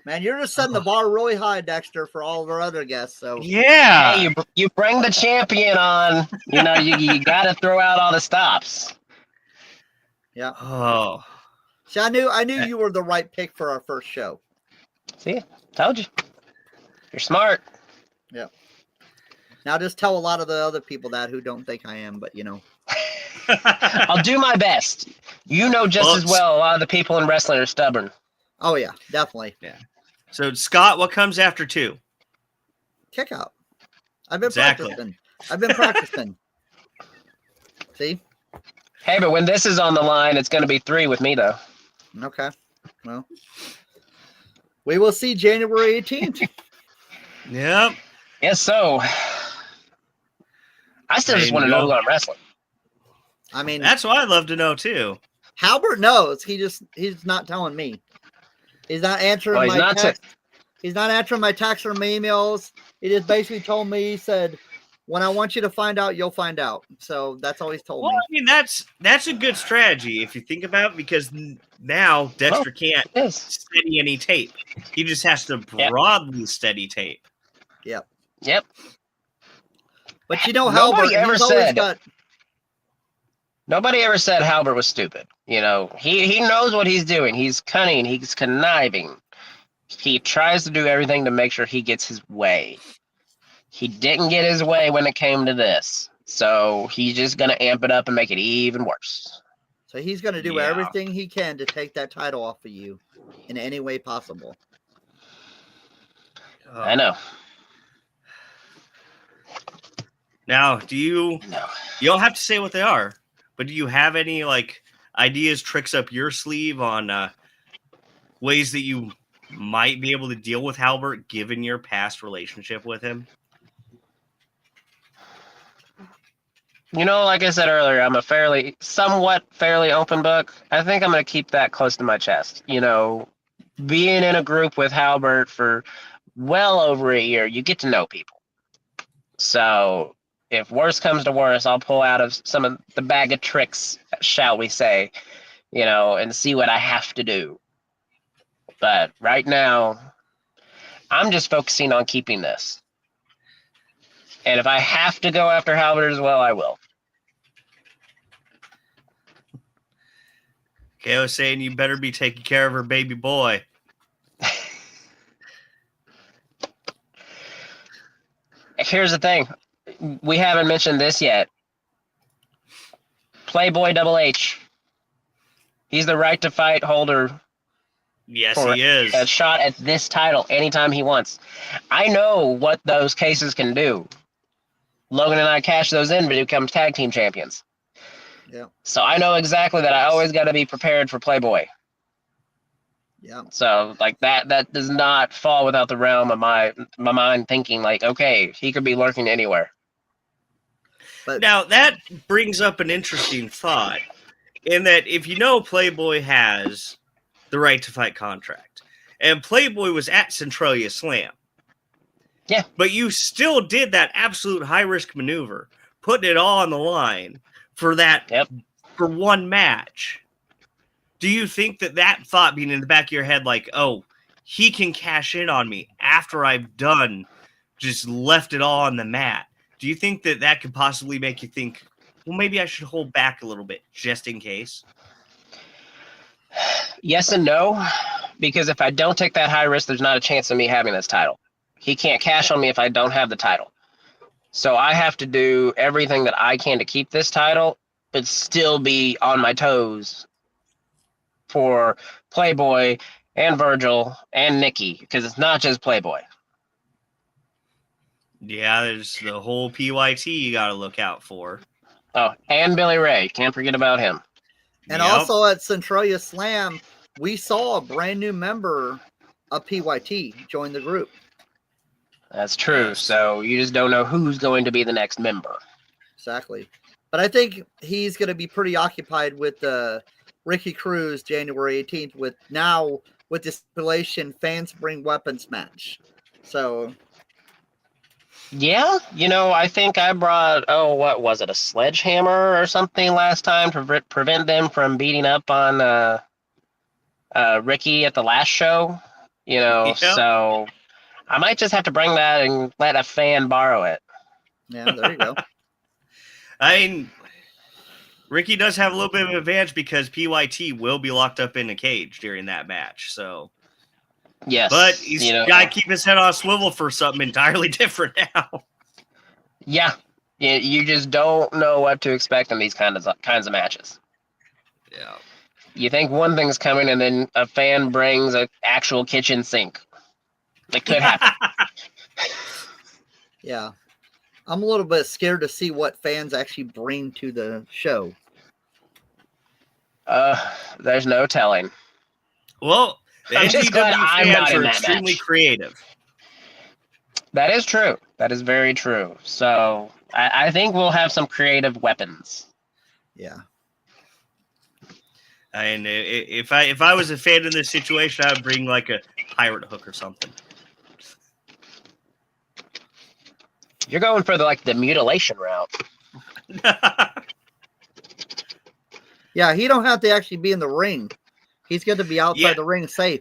Man, you're just setting the bar really high, Dexter, for all of our other guests. So yeah. Hey, you bring the champion on. You know, you got to throw out all the stops. Yeah. Oh. See, I knew you were the right pick for our first show. See, told you. You're smart. Yeah. Now just tell a lot of the other people that who don't think I am, but you know. I'll do my best. You know just as well a lot of the people in wrestling are stubborn. Oh yeah, definitely. Yeah. So Scott, what comes after 2? Kick out. I've been practicing. See? Hey, but when this is on the line, it's going to be 3 with me, though. Okay. Well, we will see January 18th. Yep. Yes, so I still just want to know who I'm wrestling. I mean, that's what I'd love to know too. Halbert knows. He's not telling me. He's not answering my text. He's not answering my texts or my emails. He just basically told me, he said, when I want you to find out, you'll find out. So that's all he's told me. I mean, that's a good strategy if you think about it, because now Dexter can't steady any tape. He just has to broadly steady tape. Yep. Yep. But you know, Halbert, Nobody ever said Halbert was stupid. You know, he knows what he's doing. He's cunning. He's conniving. He tries to do everything to make sure he gets his way. He didn't get his way when it came to this. So he's just going to amp it up and make it even worse. So he's going to do Yeah. everything he can to take that title off of you in any way possible. I know. Now, you don't have to say what they are, but do you have any like ideas, tricks up your sleeve on ways that you might be able to deal with Halbert given your past relationship with him? Like I said earlier, I'm a somewhat fairly open book. I think I'm going to keep that close to my chest. Being in a group with Halbert for well over a year, you get to know people. So if worse comes to worse, I'll pull out of some of the bag of tricks, shall we say, and see what I have to do. But right now, I'm just focusing on keeping this. And if I have to go after Halbert as well, I will. Okay, I was saying you better be taking care of her baby boy. Here's the thing. We haven't mentioned this yet. Playboy Double H. He's the right to fight holder Yes, for he is. a shot at this title anytime he wants. I know what those cases can do. Logan and I cash those in to become tag team champions. Yeah. So I know exactly that I always got to be prepared for Playboy. Yeah. So like that does not fall without the realm of my mind thinking like, okay, he could be lurking anywhere. But Now, that brings up an interesting thought in that if Playboy has the right to fight contract, and Playboy was at Centralia Slam. Yeah. But you still did that absolute high-risk maneuver, putting it all on the line for for one match. Do you think that thought being in the back of your head, like, oh, he can cash in on me after I've done just left it all on the mat? Do you think that could possibly make you think, well, maybe I should hold back a little bit just in case? Yes and no, because if I don't take that high risk, there's not a chance of me having this title. He can't cash on me if I don't have the title. So I have to do everything that I can to keep this title, but still be on my toes for Playboy and Virgil and Nikki, because it's not just Playboy. Yeah, there's the whole PYT you got to look out for. Oh, and Billy Ray. Can't forget about him. And also at Centralia Slam, we saw a brand new member of PYT join the group. That's true. Yes. So you just don't know who's going to be the next member. Exactly. But I think he's going to be pretty occupied with Ricky Cruz January 18th with the stipulation fans bring weapons match. So yeah, I think I brought, what was it, a sledgehammer or something last time to prevent them from beating up on Ricky at the last show. So I might just have to bring that and let a fan borrow it. yeah, there you go. I mean, Ricky does have a little bit of an advantage because PYT will be locked up in a cage during that match. So, yes, but he's got to keep his head on a swivel for something entirely different now. Yeah, you just don't know what to expect in these kinds of matches. Yeah, you think one thing's coming, and then a fan brings an actual kitchen sink. It could happen. Yeah. I'm a little bit scared to see what fans actually bring to the show. There's no telling. Well, the I'm just glad I'm NGW not fans in are that extremely match. creative. That is true. That is very true. So I think we'll have some creative weapons. Yeah. And if I was a fan in this situation, I would bring like a pirate hook or something. You're going for the mutilation route. Yeah, he don't have to actually be in the ring. He's going to be outside the ring safe.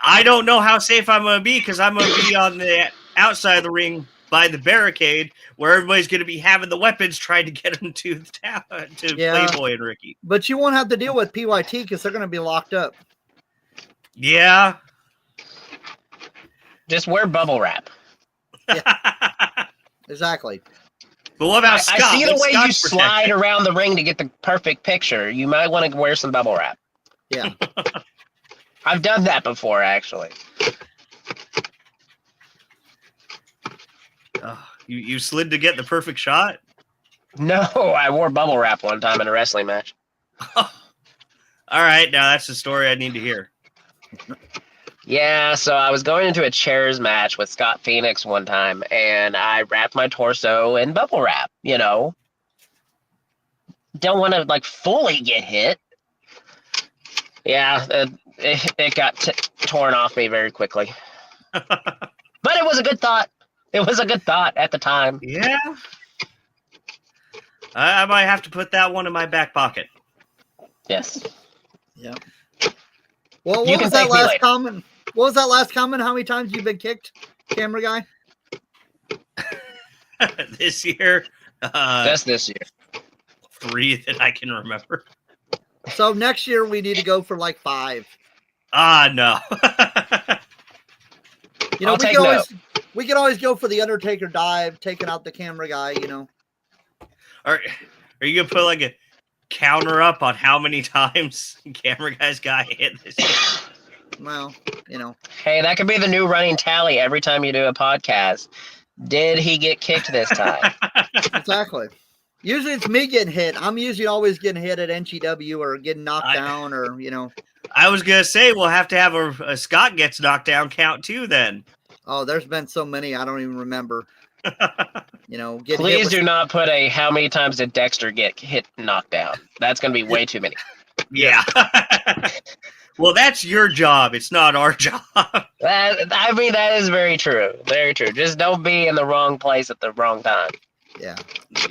I don't know how safe I'm going to be because I'm going to be on the outside of the ring by the barricade where everybody's going to be having the weapons trying to get them to Playboy and Ricky. But you won't have to deal with PYT because they're going to be locked up. Yeah. Just wear bubble wrap. Yeah. Exactly. But what about I Scott? see the What's way you Scott's slide protection? around the ring to get the perfect picture. You might want to wear some bubble wrap. Yeah. I've done that before, actually. You slid to get the perfect shot? No, I wore bubble wrap one time in a wrestling match. All right, now that's the story I need to hear. Yeah, so I was going into a chairs match with Scott Phoenix one time, and I wrapped my torso in bubble wrap, you know. Don't want to, like, fully get hit. Yeah, it got torn off me very quickly. But it was a good thought. It was a good thought at the time. Yeah. I might have to put that one in my back pocket. Yes. Yeah. Well, You what can was that thank me last later. comment? What was that last comment? How many times you've been kicked, camera guy? This year, Just this year. 3 that I can remember. So next year we need to go for like 5. No. You know, I'll take note. we can always go for the Undertaker dive, taking out the camera guy. You know. Are you gonna put like a counter up on how many times camera guys got hit this year? Well, you know. Hey, that could be the new running tally every time you do a podcast. Did he get kicked this time? Exactly. Usually it's me getting hit. I'm usually always getting hit at NGW or getting knocked down or, you know. I was gonna say we'll have to have a Scott gets knocked down count too then. Oh, there's been so many I don't even remember. You know, Please do not put a how many times did Dexter get hit knocked down. That's going to be way too many. Yeah. Well, that's your job. It's not our job. That is very true. Very true. Just don't be in the wrong place at the wrong time. Yeah.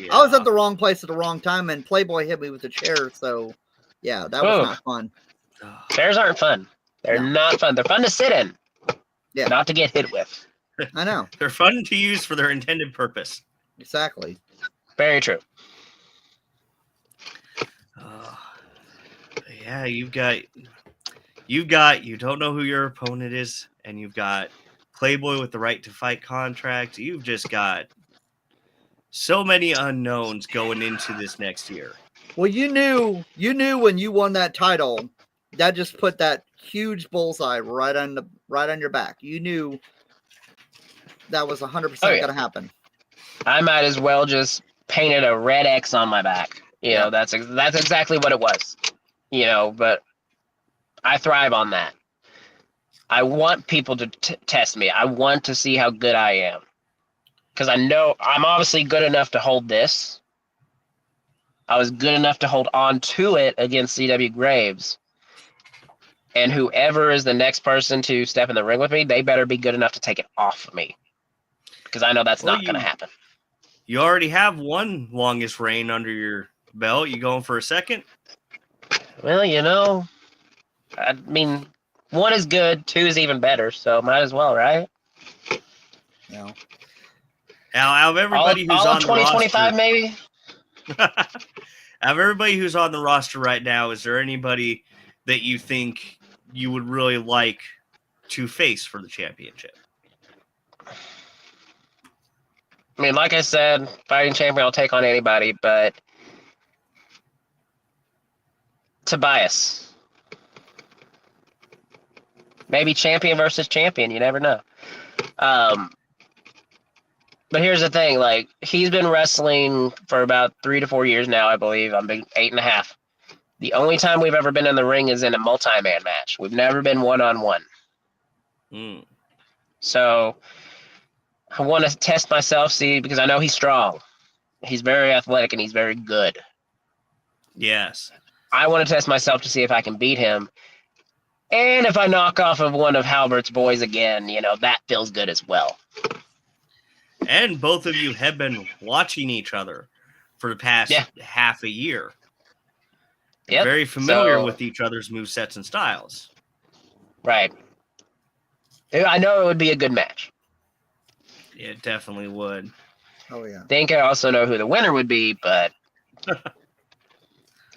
I was at the wrong place at the wrong time, and Playboy hit me with a chair. So, yeah, that was not fun. Chairs aren't fun. They're not fun. They're fun to sit in. Yeah. Not to get hit with. I know. They're fun to use for their intended purpose. Exactly. Very true. Yeah, you don't know who your opponent is, and you've got Playboy with the right to fight contract. You've just got so many unknowns going into this next year. Well, you knew when you won that title, that just put that huge bullseye right on your back. You knew that was 100% going to happen. I might as well just painted a red X on my back. You know, that's exactly what it was. You know, but I thrive on that. I want people to test me. I want to see how good I am. Because I know I'm obviously good enough to hold this. I was good enough to hold on to it against CW Graves. And whoever is the next person to step in the ring with me, they better be good enough to take it off of me. Because I know that's not going to happen. You already have one longest reign under your belt. You going for a second? Well, you know, I mean, 1 is good, 2 is even better, so might as well, right? No. Now, out of everybody who's on the 2025, roster, maybe. out of everybody who's on the roster right now, is there anybody that you think you would really like to face for the championship? I mean, like I said, fighting champion, I'll take on anybody, but Tobias. Maybe champion versus champion. You never know. But here's the thing. Like, he's been wrestling for about 3 to 4 years now, I believe. I'm been 8.5. The only time we've ever been in the ring is in a multi-man match. We've never been one-on-one. So I want to test myself, because I know he's strong. He's very athletic, and he's very good. Yes. I want to test myself to see if I can beat him. And if I knock off of one of Halbert's boys again, you know, that feels good as well. And both of you have been watching each other for the past half a year. Yep. Very familiar with each other's movesets and styles. Right. I know it would be a good match. It definitely would. Oh, yeah. I think I also know who the winner would be, but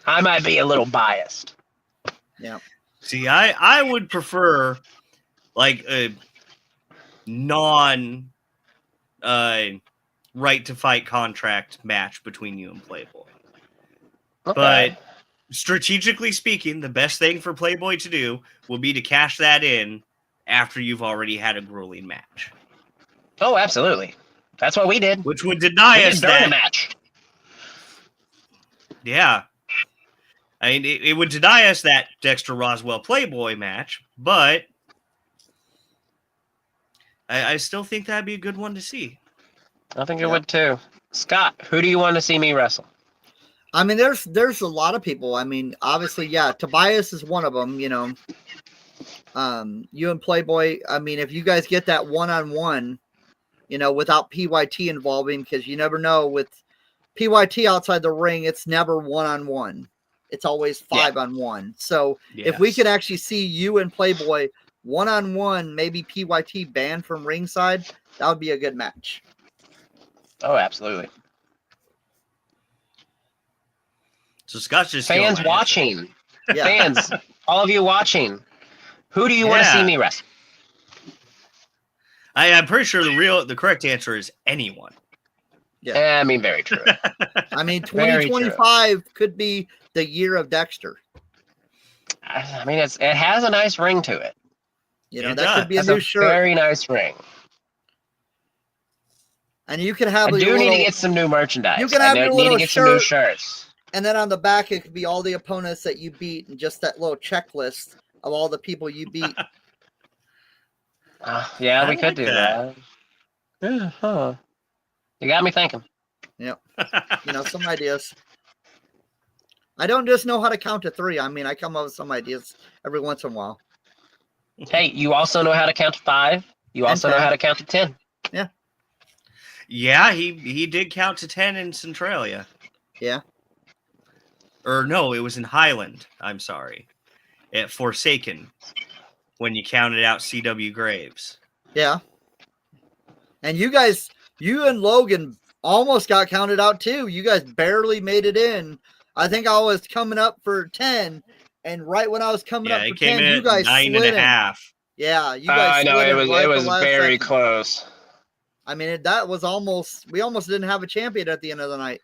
I might be a little biased. Yeah. See, I would prefer like a non right to fight contract match between you and Playboy. Okay. But strategically speaking, the best thing for Playboy to do will be to cash that in after you've already had a grueling match. Oh, absolutely. That's what we did. Which would deny We us did during the that. match. Yeah. I mean, it would deny us that Dexter Roswell Playboy match, but I still think that'd be a good one to see. I think it would too. Scott, who do you want to see me wrestle? I mean, there's a lot of people. I mean, obviously, yeah, Tobias is one of them. You know, you and Playboy. I mean, if you guys get that 1-on-1, you know, without PYT involving, because you never know with PYT outside the ring, it's never 1-on-1. It's always 5-on-1. So if we could actually see you and Playboy 1-on-1, maybe PYT banned from ringside, that would be a good match. Oh, absolutely. So Scott's just Fans watching. Yeah. Fans, all of you watching, who do you want to see me wrestle? I'm pretty sure the correct answer is anyone. Yeah, I mean, very true. I mean, 2025 could be the year of Dexter. I mean, it has a nice ring to it. You know, It that could be a That's new a shirt. very nice ring. And you can have I your need to little, get some new merchandise. You can have your need little to get some new shirt. shirts. and then on the back it could be all the opponents that you beat and just that little checklist of all the people you beat. Yeah, I we could like do that. that. Yeah, huh. You got me thinking. Yep. You know, some ideas. I don't just know how to count to 3. I mean, I come up with some ideas every once in a while. Hey, you also know how to count to 5. You also know 10. how to count to 10. Yeah. Yeah, he did count to 10 in Centralia. Yeah. Or no, it was in Highland. I'm sorry. At Forsaken, when you counted out C.W. Graves. Yeah. And you guys, you and Logan almost got counted out too. You guys barely made it in. I think I was coming up for 10, and right when I was coming up for 10, you guys 9.5. Yeah, you guys I know slid it in was right it was the last very second. close. I mean, that was almost. We almost didn't have a champion at the end of the night.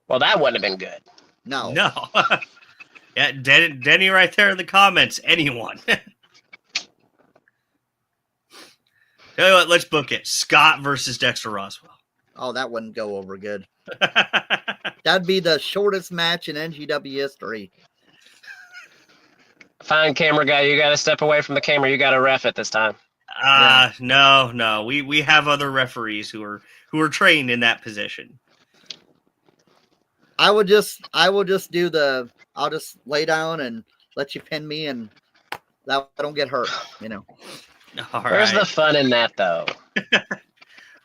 Well, that wouldn't have been good. No. No. Yeah, Denny right there in the comments. Anyone. Tell you what, let's book it. Scott versus Dexter Roswell. Oh, that wouldn't go over good. That'd be the shortest match in NGW history. Fine, camera guy. You got to step away from the camera. You got to ref it this time. No. We have other referees who are trained in that position. I will just do the. I'll just lay down and let you pin me, and that I don't get hurt. You know. Where's the fun in that, though?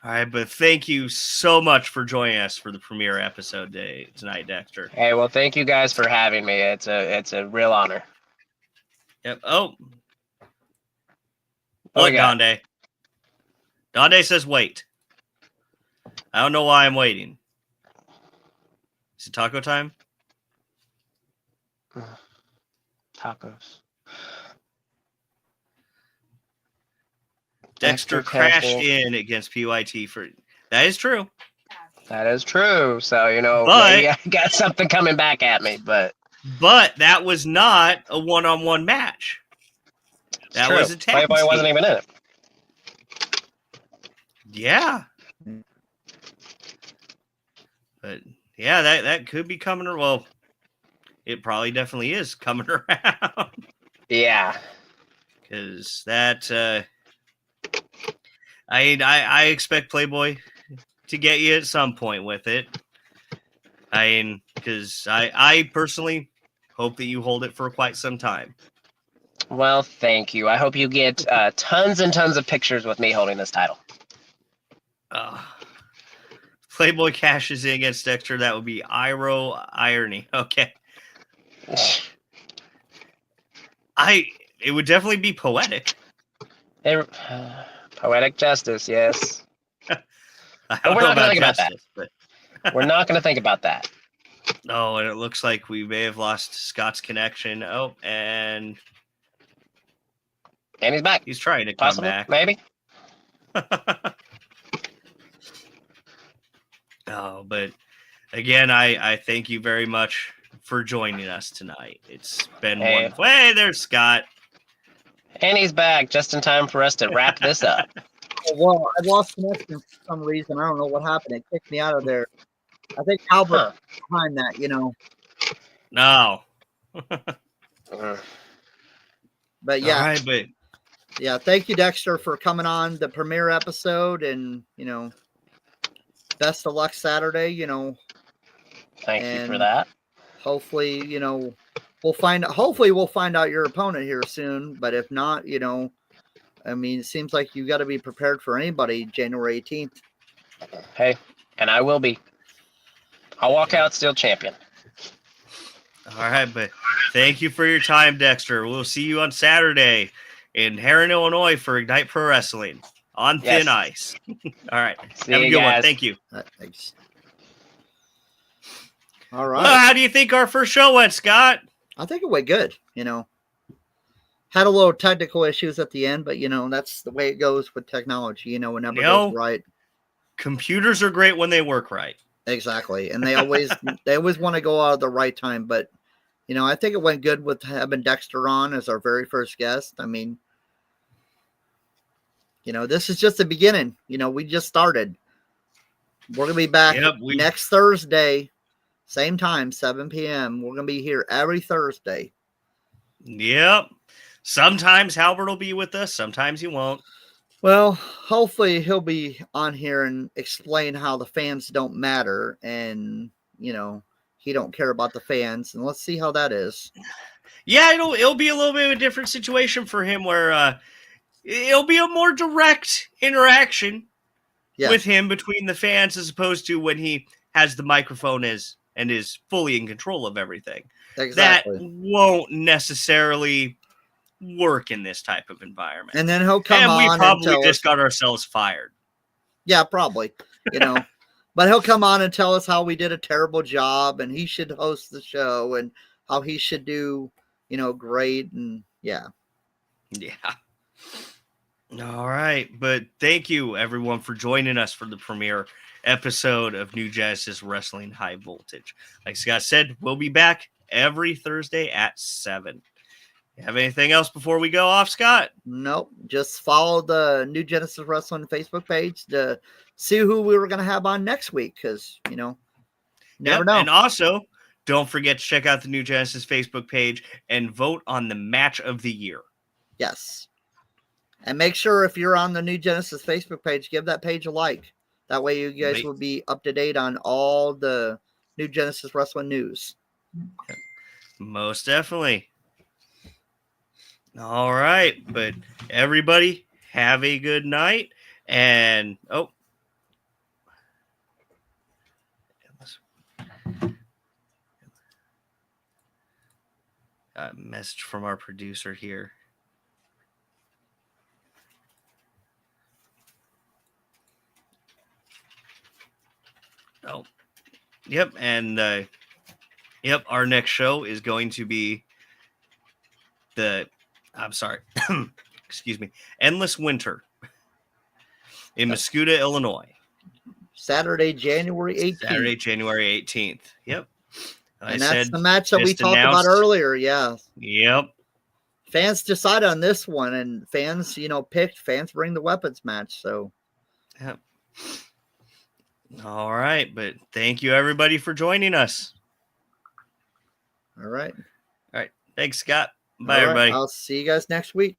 All right, but thank you so much for joining us for the premiere episode tonight, Dexter. Hey, well, thank you guys for having me. It's a real honor. Yep. Oh. What, Donde? Donde says wait. I don't know why I'm waiting. Is it taco time? Tacos. Dexter crashed in against PYT for that is true. That is true. So, maybe I got something coming back at me, but that was not a one-on-one match. That was a tag Playboy team. wasn't even in it. Yeah. But yeah, that could be coming. Well, it probably definitely is coming around. Yeah. Because that I expect Playboy to get you at some point with it. Because I personally hope that you hold it for quite some time. Well, thank you. I hope you get tons and tons of pictures with me holding this title. Playboy cashes in against Dexter. That would be irony. Okay. It would definitely be poetic. Poetic justice, yes. But we're not going to think about that. We're not going to think about that. Oh, and it looks like we may have lost Scott's connection. Oh, and he's back. He's trying to come back. Maybe. Oh, but again, I thank you very much for joining us tonight. It's been Hey. wonderful. Hey, there's Scott. And he's back just in time for us to wrap this up. Well, I lost connection for some reason. I don't know what happened. It kicked me out of there. I think Albert behind that, No. But yeah, All right, but yeah. Thank you, Dexter, for coming on the premiere episode, and best of luck Saturday. Thank you for and that. hopefully, Hopefully, we'll find out your opponent here soon. But if not, it seems like you got to be prepared for anybody January 18th. Hey, and I will be. I'll walk out still champion. all right, but thank you for your time, Dexter. We'll see you on Saturday in Heron, Illinois for Ignite Pro Wrestling on thin ice. All right. See Have a you good one. guys. Thank you. Thanks. All right. Well, how do you think our first show went, Scott? I think it went good. Had a little technical issues at the end, but that's the way it goes with technology. It never goes right. Computers are great when they work right. Exactly, and they always want to go out at the right time. But I think it went good with having Dexter on as our very first guest. This is just the beginning. We just started. We're gonna be back next Thursday, same time, 7 p.m. We're gonna be here every Thursday. Yep. Sometimes Halbert will be with us. Sometimes he won't. Well, hopefully he'll be on here and explain how the fans don't matter, and he don't care about the fans, and let's see how that is. Yeah, it'll be a little bit of a different situation for him, where it'll be a more direct interaction with him between the fans, as opposed to when he has the microphone and is fully in control of everything. Exactly. That won't necessarily work in this type of environment. And then he'll come on, and we probably and just got ourselves fired. Yeah, probably. But he'll come on and tell us how we did a terrible job, and he should host the show, and how he should do, great, and yeah. All right, but thank you everyone for joining us for the premiere episode of New Genesis Wrestling High Voltage. Like Scott said, we'll be back every Thursday at 7. You have anything else before we go off, Scott? Nope. Just follow the New Genesis Wrestling Facebook page to see who we were going to have on next week, because, never know. And also, don't forget to check out the New Genesis Facebook page and vote on the match of the year. Yes. And make sure, if you're on the New Genesis Facebook page, give that page a like. That way you guys will be up to date on all the New Genesis Wrestling news. Most definitely. All right, but everybody have a good night, and a message from our producer here. Oh, yep, and our next show is going to be excuse me, Endless Winter in Mascoutah, Illinois. Saturday, January 18th. Saturday, January 18th. Yep. And that's the match that we talked about earlier. Yeah. Yep. Fans decide on this one, and fans, picked. Fans bring the weapons match. So. Yep. All right, but thank you everybody for joining us. All right. Thanks, Scott. Bye, everybody. I'll see you guys next week.